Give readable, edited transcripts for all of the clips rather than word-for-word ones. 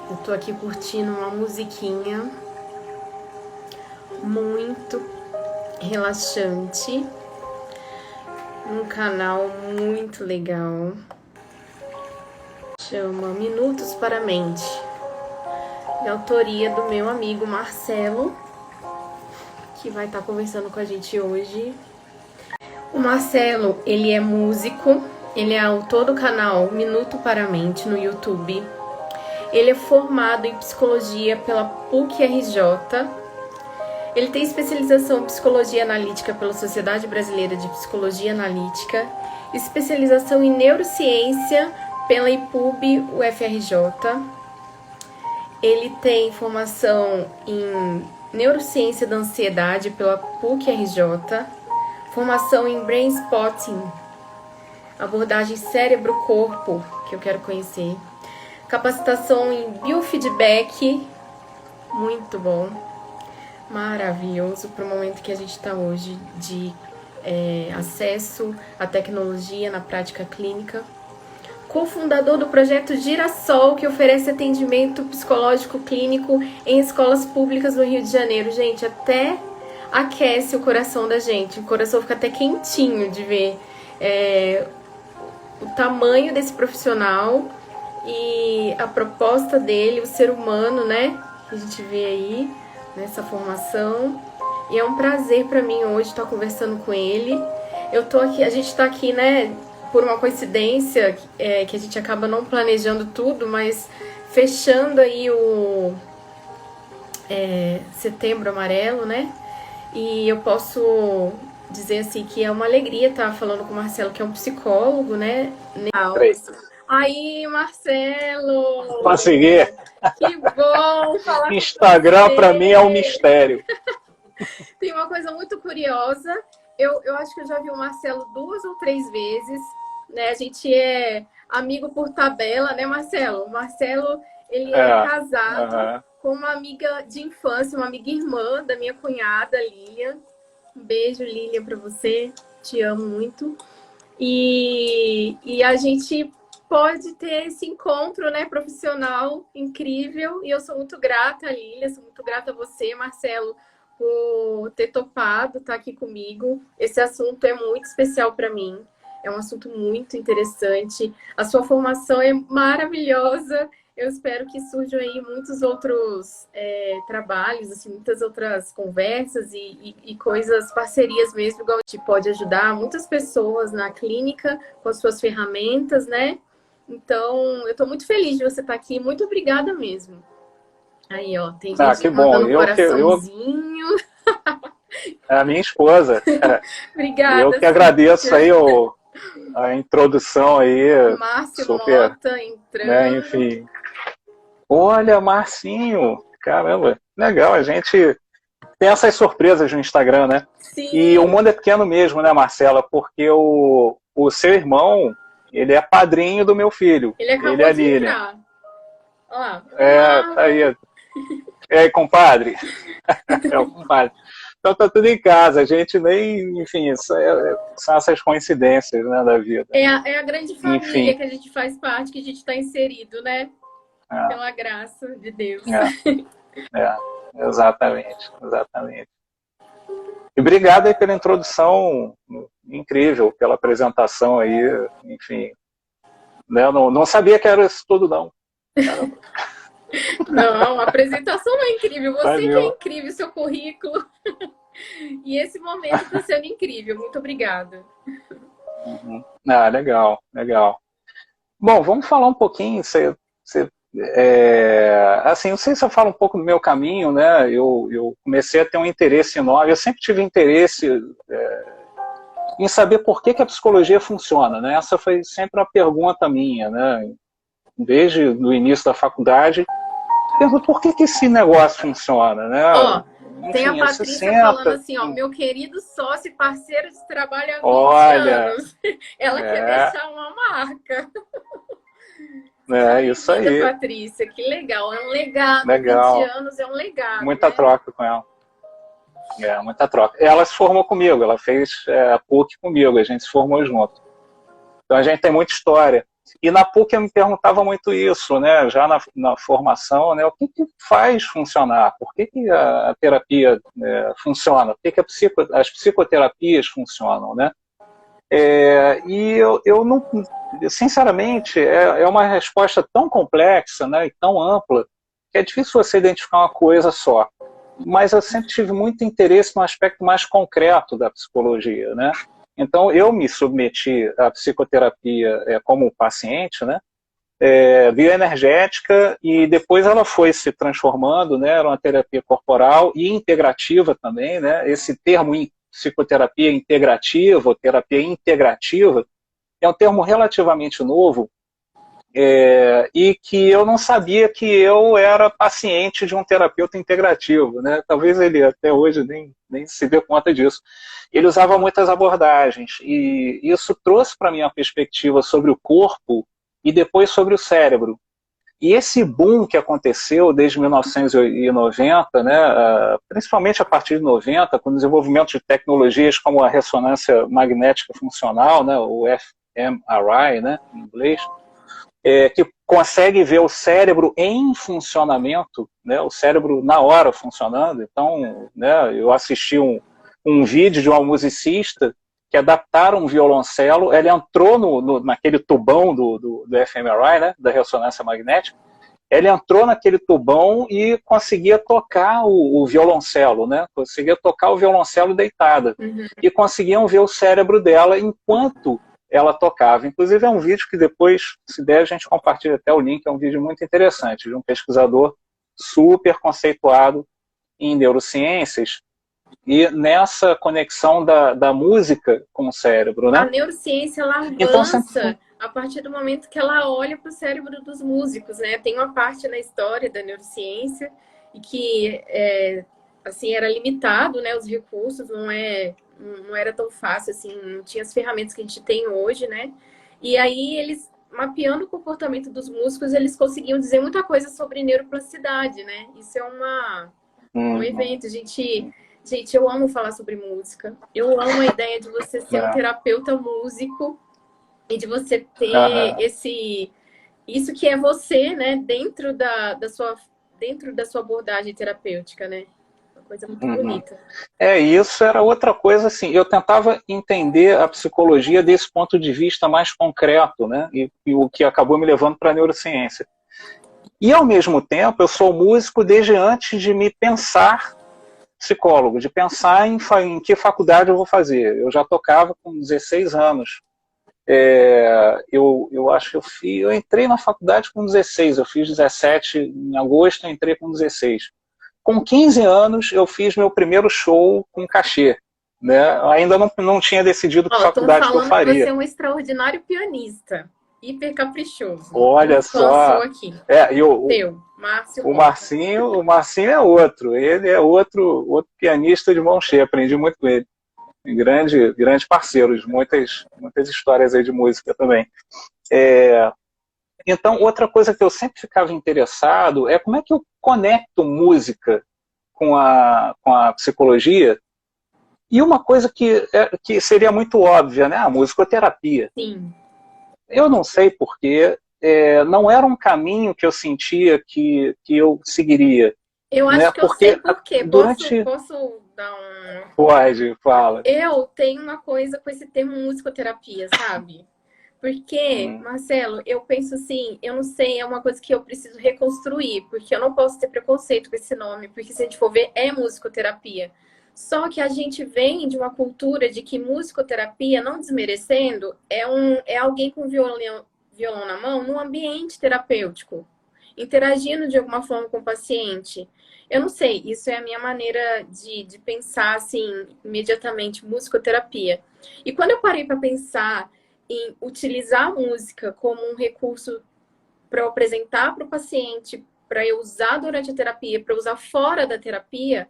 Eu tô aqui curtindo uma musiquinha muito relaxante, um canal muito legal, chama Minutos para a Mente, de autoria do meu amigo Marcelo, que vai estar conversando com a gente hoje. O Marcelo, ele é músico, ele é autor do canal Minuto para a Mente no YouTube. Ele é formado em psicologia pela PUC-RJ. Ele tem especialização em psicologia analítica pela Sociedade Brasileira de Psicologia Analítica, especialização em neurociência pela IPUB-UFRJ. Ele tem formação em neurociência da ansiedade pela PUC-RJ, formação em brain spotting, abordagem cérebro-corpo, que eu quero conhecer, capacitação em biofeedback, muito bom, maravilhoso para o momento que a gente está hoje de acesso à tecnologia na prática clínica. Cofundador do projeto Girassol, que oferece atendimento psicológico clínico em escolas públicas no Rio de Janeiro. Gente, até aquece o coração da gente, o coração fica até quentinho de ver o tamanho desse profissional e a proposta dele, o ser humano, né, que a gente vê aí nessa formação. E é um prazer para mim hoje estar conversando com ele. Eu tô aqui, a gente está aqui, né, por uma coincidência, que a gente acaba não planejando tudo, mas fechando aí o Setembro Amarelo, né? E eu posso dizer assim que é uma alegria estar falando com o Marcelo, que é um psicólogo, né? Aí, Marcelo! Consegui! Que bom falar Instagram para mim é um mistério. Tem uma coisa muito curiosa. Eu acho que eu já vi o Marcelo 2 ou 3 vezes, né? A gente é amigo por tabela, né, Marcelo? O Marcelo, ele é casado com uma amiga de infância, uma amiga irmã da minha cunhada, Lilian. Um beijo, Lilian, para você. Te amo muito. E a gente pode ter esse encontro, né, profissional incrível. E eu sou muito grata, Lilian, sou muito grata a você, Marcelo, por ter topado estar aqui comigo. Esse assunto é muito especial para mim. É um assunto muito interessante. A sua formação é maravilhosa. Eu espero que surjam aí muitos outros trabalhos, assim, muitas outras conversas e coisas, parcerias mesmo, igual a gente pode ajudar muitas pessoas na clínica com as suas ferramentas, né? Então, eu estou muito feliz de você estar aqui. Muito obrigada mesmo. Aí, ó, tem gente que bom. mandando coraçãozinho. É a minha esposa. Obrigada. Eu que agradeço aí a introdução aí. Márcio super, Mota entrando. Né, enfim. Olha, Marcinho. Caramba, legal. A gente tem essas surpresas no Instagram, né? Sim. E o mundo é pequeno mesmo, né, Marcela? Porque o seu irmão, ele é padrinho do meu filho. Ele acabou de entrar. Ó, tá aí. E aí, compadre? É o compadre. Então tá tudo em casa, a gente nem, enfim, são essas coincidências, né, da vida. É a grande família que a gente faz parte, que a gente está inserido, né? Pela graça de Deus. Exatamente. E obrigado aí pela introdução incrível, pela apresentação aí, enfim. Né, eu não sabia que era isso tudo, não. Caramba. Não, a apresentação é incrível. Você que é incrível, seu currículo. E esse momento está sendo incrível. Muito obrigada. Legal. Bom, vamos falar um pouquinho. Assim, não sei se eu falo um pouco do meu caminho, né? Eu comecei a ter um interesse enorme. Eu sempre tive interesse em saber por que a psicologia funciona, né? Essa foi sempre uma pergunta minha, né? Desde o início da faculdade, pergunto por que esse negócio funciona, né? Enfim, tem a Patrícia falando assim, ó, meu querido sócio e parceiro de trabalho há 20 anos. Ela quer deixar uma marca. Isso aí. Patrícia, que legal. É um legado. 20 anos é um legado. Muita troca com ela. Muita troca. Ela se formou comigo, ela fez a PUC comigo, a gente se formou junto. Então a gente tem muita história. E na PUC eu me perguntava muito isso, né? Já na formação, né? O que faz funcionar? Por que a terapia funciona? Por que as psicoterapias funcionam, né? E eu não, sinceramente, é uma resposta tão complexa, né? E tão ampla, que é difícil você identificar uma coisa só. Mas eu sempre tive muito interesse no aspecto mais concreto da psicologia, né? Então, eu me submeti à psicoterapia como paciente, né? Bioenergética, e depois ela foi se transformando, né? Era uma terapia corporal e integrativa também, né? Esse termo psicoterapia integrativa, ou terapia integrativa, é um termo relativamente novo, e que eu não sabia que eu era paciente de um terapeuta integrativo, né? Talvez ele até hoje nem se dê conta disso. Ele usava muitas abordagens, e isso trouxe para mim uma perspectiva sobre o corpo e depois sobre o cérebro. E esse boom que aconteceu desde 1990, né, principalmente a partir de 90, com o desenvolvimento de tecnologias como a ressonância magnética funcional, né, o fMRI, né, em inglês, que consegue ver o cérebro em funcionamento, né, o cérebro na hora funcionando. Então, né, eu assisti um vídeo de uma musicista que adaptaram um violoncelo, ele entrou naquele tubão do fMRI, né, da ressonância magnética, ele entrou naquele tubão e conseguia tocar o violoncelo, né, conseguia tocar o violoncelo deitada, e conseguiam ver o cérebro dela enquanto ela tocava. Inclusive é um vídeo que depois, se der, a gente compartilha até o link, é um vídeo muito interessante, de um pesquisador super conceituado em neurociências, e nessa conexão da música com o cérebro, né? A neurociência, ela avança a partir do momento que ela olha para o cérebro dos músicos, né? Tem uma parte na história da neurociência e que, assim, era limitado, né? Os recursos, não era tão fácil, assim, não tinha as ferramentas que a gente tem hoje, né? E aí eles, mapeando o comportamento dos músicos, eles conseguiam dizer muita coisa sobre neuroplasticidade, né? Isso é um evento, Gente, eu amo falar sobre música. Eu amo a ideia de você ser um terapeuta músico e de você ter isso que é você, né, dentro da sua abordagem terapêutica, né? Uma coisa muito bonita. Isso era outra coisa, assim, eu tentava entender a psicologia desse ponto de vista mais concreto, né? E o que acabou me levando para a neurociência. E, ao mesmo tempo, eu sou músico desde antes de me pensar psicólogo, de pensar em que faculdade eu vou fazer. Eu já tocava com 16 anos. Eu acho que eu entrei na faculdade com 16, eu fiz 17 em agosto, eu entrei com 16. Com 15 anos, eu fiz meu primeiro show com cachê. Né? Ainda não tinha decidido que faculdade que eu faria. Que você é um extraordinário pianista, hiper caprichoso. Olha só. Aqui. O Marcinho é outro. Ele é outro pianista de mão cheia. Aprendi muito com ele. Grande parceiro de muitas histórias aí de música também. Então, outra coisa que eu sempre ficava interessado é como é que eu conecto música com a psicologia. E uma coisa que seria muito óbvia, né? A musicoterapia. Sim. Eu não sei porquê, não era um caminho que eu sentia que eu seguiria. Eu acho que eu sei por quê. Posso dar um... Pode, fala. Eu tenho uma coisa com esse termo musicoterapia, sabe? Porque, Marcelo, eu penso assim, eu não sei, é uma coisa que eu preciso reconstruir, porque eu não posso ter preconceito com esse nome, porque se a gente for ver, é musicoterapia. Só que a gente vem de uma cultura de que musicoterapia, não desmerecendo, é alguém com violão na mão num ambiente terapêutico, interagindo de alguma forma com o paciente. Eu não sei, isso é a minha maneira de pensar, assim, imediatamente, musicoterapia. E quando eu parei para pensar em utilizar a música como um recurso para eu apresentar para o paciente, para eu usar durante a terapia, para usar fora da terapia,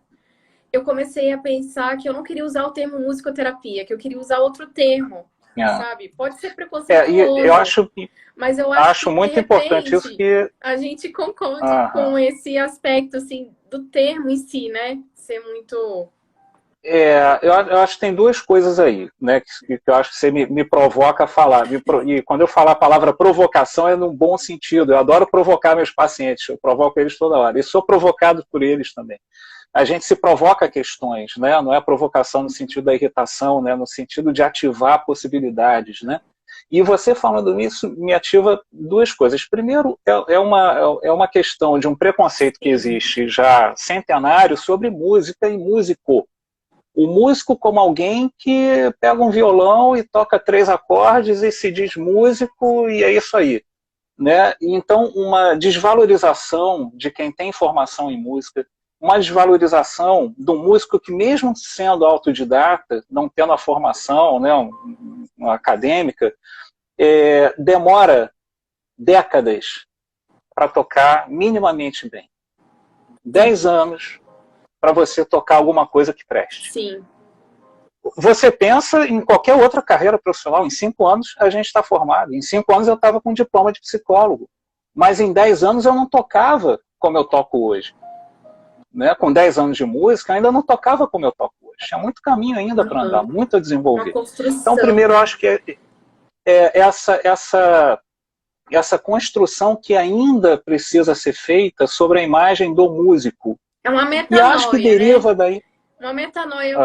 eu comecei a pensar que eu não queria usar o termo musicoterapia, que eu queria usar outro termo, sabe? Pode ser preconceituoso, mas eu acho que, muito importante isso que a gente concorde com esse aspecto, assim, do termo em si, né? Ser muito... Eu acho que tem duas coisas aí, né, que eu acho que você me provoca a falar. E quando eu falar a palavra provocação é num bom sentido. Eu adoro provocar meus pacientes, eu provoco eles toda hora. E sou provocado por eles também. A gente se provoca questões, né? Não é provocação no sentido da irritação, né? No sentido de ativar possibilidades, né? E você falando isso me ativa duas coisas. Primeiro, é uma questão de um preconceito que existe já centenário sobre música e músico. O músico como alguém que pega um violão e toca 3 acordes e se diz músico e é isso aí, né? Então, uma desvalorização de quem tem formação em música, uma desvalorização do músico que, mesmo sendo autodidata, não tendo a formação, né, uma acadêmica, demora décadas para tocar minimamente bem. 10 anos para você tocar alguma coisa que preste. Sim. Você pensa em qualquer outra carreira profissional, em 5 anos a gente está formado, em 5 anos eu estava com diploma de psicólogo, mas em 10 anos eu não tocava como eu toco hoje. Né? Com 10 anos de música, ainda não tocava como eu toco hoje. Tinha muito caminho ainda para andar, muito a desenvolver. Então, primeiro, eu acho que essa construção que ainda precisa ser feita sobre a imagem do músico. É uma metanoia, e acho que deriva, né, daí. Uma metanoia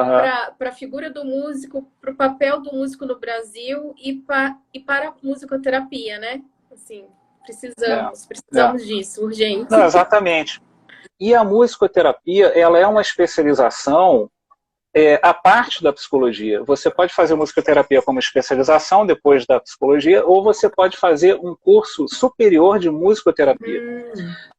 para a figura do músico, para o papel do músico no Brasil e para a musicoterapia, né? Assim, precisamos disso, urgente. Não, exatamente. E a musicoterapia, ela é uma especialização à parte da psicologia. Você pode fazer musicoterapia como especialização depois da psicologia, ou você pode fazer um curso superior de musicoterapia.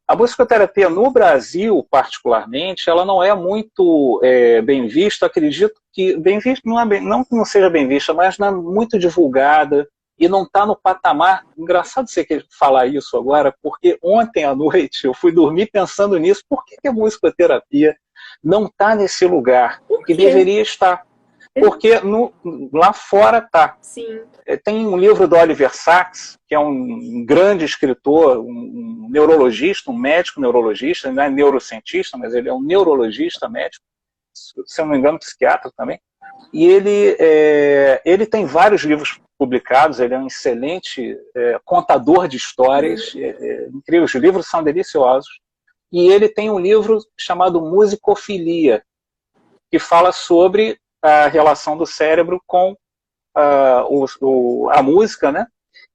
A musicoterapia no Brasil, particularmente, ela não é muito bem vista. Acredito que bem vista não que não seja bem vista, mas não é muito divulgada e não está no patamar. Engraçado você falar isso agora, porque ontem à noite eu fui dormir pensando nisso. Por que a musicoterapia não está nesse lugar que deveria estar? Porque lá fora está. Tem um livro do Oliver Sacks, que é um grande escritor, um neurologista, um médico neurologista, não é neurocientista, mas ele é um neurologista médico, se eu não me engano, psiquiatra também. E ele tem vários livros publicados, ele é um excelente contador de histórias, incrível, os livros são deliciosos. E ele tem um livro chamado Musicofilia, que fala sobre a relação do cérebro com a música, né?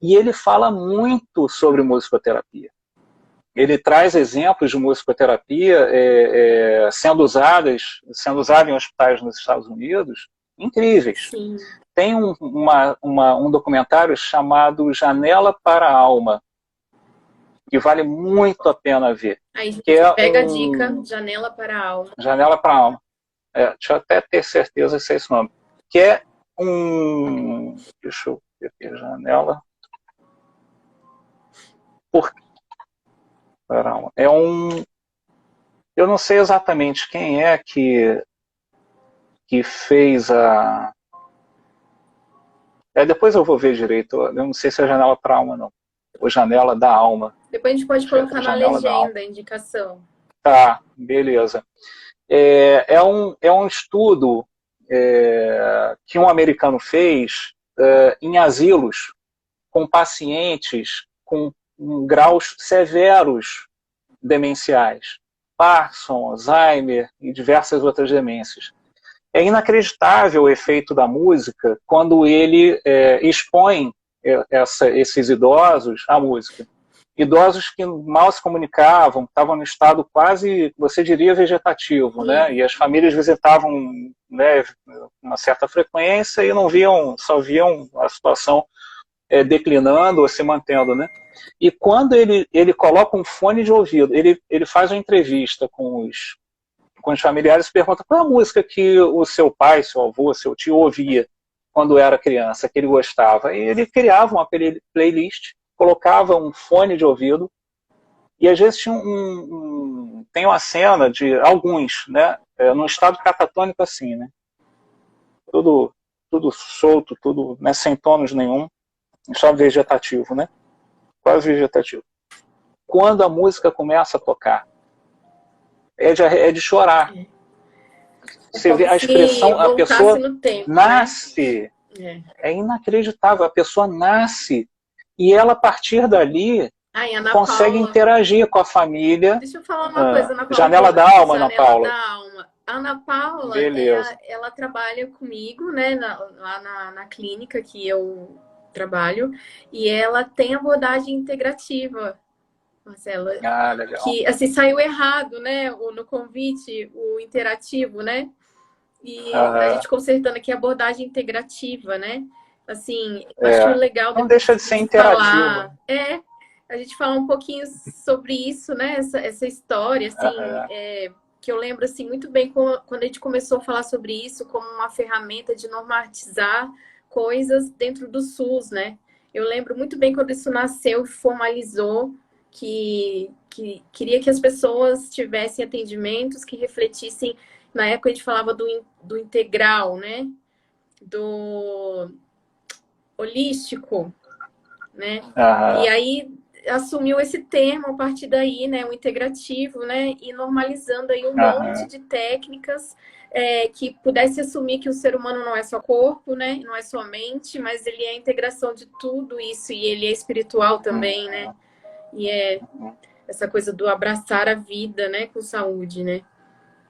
E ele fala muito sobre musicoterapia. Ele traz exemplos de musicoterapia sendo usada em hospitais nos Estados Unidos, incríveis. Sim. Tem um documentário chamado Janela para a Alma, que vale muito a pena ver. Aí a gente pega a dica, Janela para a Alma. Janela para a Alma. Deixa eu até ter certeza se é esse nome. Que é deixa eu ver aqui, Janela. Eu não sei exatamente quem é que fez a... depois eu vou ver direito. Eu não sei se é Janela para a Alma, não. Ou Janela da Alma. Depois a gente pode colocar na legenda a indicação. Tá, beleza. É um estudo que um americano fez em asilos com pacientes com graus severos demenciais, Parkinson, Alzheimer e diversas outras demências. É inacreditável o efeito da música quando ele expõe esses idosos à música. Idosos que mal se comunicavam, estavam no estado quase, você diria, vegetativo, né? E as famílias visitavam, né, uma certa frequência e não só viam a situação declinando ou se mantendo, né? E quando ele coloca um fone de ouvido, ele faz uma entrevista com os familiares e pergunta qual é a música que o seu pai, seu avô, seu tio ouvia quando era criança, que ele gostava. E ele criava uma playlist, colocava um fone de ouvido, e às vezes tem uma cena de alguns, né, num estado catatônico assim, né, tudo solto, tudo, né, sem tônus nenhum, um estado vegetativo, né, quase vegetativo. Quando a música começa a tocar, é de chorar. Você como vê a se expressão, a voltasse pessoa no tempo, nasce, né? é inacreditável, a pessoa nasce e ela, a partir dali, Ai, Ana consegue Paula. interagir com a família. Deixa eu falar uma coisa, Ana Paula, Janela da alma, Ana Janela Paula. da Alma. A Ana Paula, Beleza. ela trabalha comigo, né, lá na clínica que eu trabalho, e ela tem abordagem integrativa, Marcela, Ah, legal. que assim saiu errado, né, no convite, o interativo, né? E a Aham. gente consertando aqui a abordagem integrativa, né? Assim, eu acho É. legal Não depois deixa de a ser gente interativa. falar. A gente falar um pouquinho sobre isso, né? Essa história, assim, Aham. que eu lembro assim muito bem quando a gente começou a falar sobre isso como uma ferramenta de normatizar coisas dentro do SUS, né? Eu lembro muito bem quando isso nasceu e formalizou que queria que as pessoas tivessem atendimentos que refletissem. Na época a gente falava do integral, né? Do holístico, né? E Aham. aí assumiu esse termo a partir daí, né? O integrativo, né? E normalizando aí um monte Aham. de técnicas que pudesse assumir que o ser humano não é só corpo, né? Não é só mente, mas ele é a integração de tudo isso e ele é espiritual também, né? E é essa coisa do abraçar a vida, né? Com saúde, né?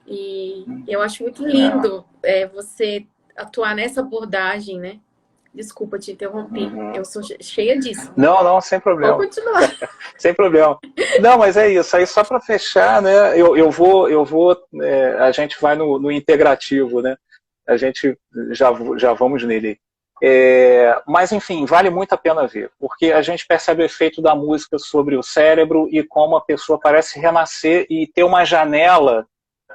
E eu acho muito É. lindo você atuar nessa abordagem, né? Desculpa te interromper, eu sou cheia disso. Não, não, sem Pode problema. continuar. Sem problema. Não, mas é isso. Aí só para fechar, né? A gente vai no integrativo, né? A gente já vamos nele. Mas enfim, vale muito a pena ver, porque a gente percebe o efeito da música sobre o cérebro e como a pessoa parece renascer e ter uma janela.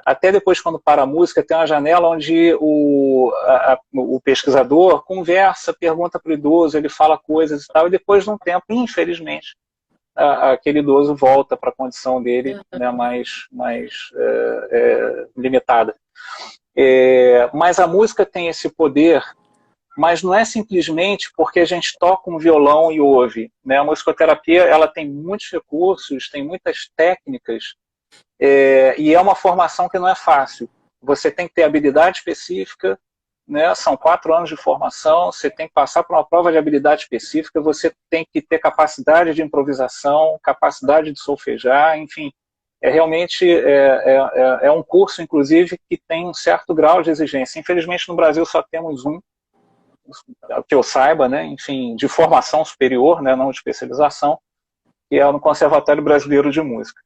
Até depois, quando para a música, tem uma janela onde o pesquisador conversa, pergunta para o idoso, ele fala coisas e tal, e depois de um tempo, infelizmente, aquele idoso volta para a condição dele, né, mais limitada. Mas a música tem esse poder, mas não é simplesmente porque a gente toca um violão e ouve, né? A musicoterapia ela tem muitos recursos, tem muitas técnicas, e é uma formação que não é fácil. Você tem que ter habilidade específica, né? São 4 anos de formação, você tem que passar por uma prova de habilidade específica, você tem que ter capacidade de improvisação, capacidade de solfejar, enfim. Realmente um curso, inclusive, que tem um certo grau de exigência. Infelizmente, no Brasil só temos um, que eu saiba, né? Enfim, de formação superior, né? Não de especialização, que é no Conservatório Brasileiro de Música.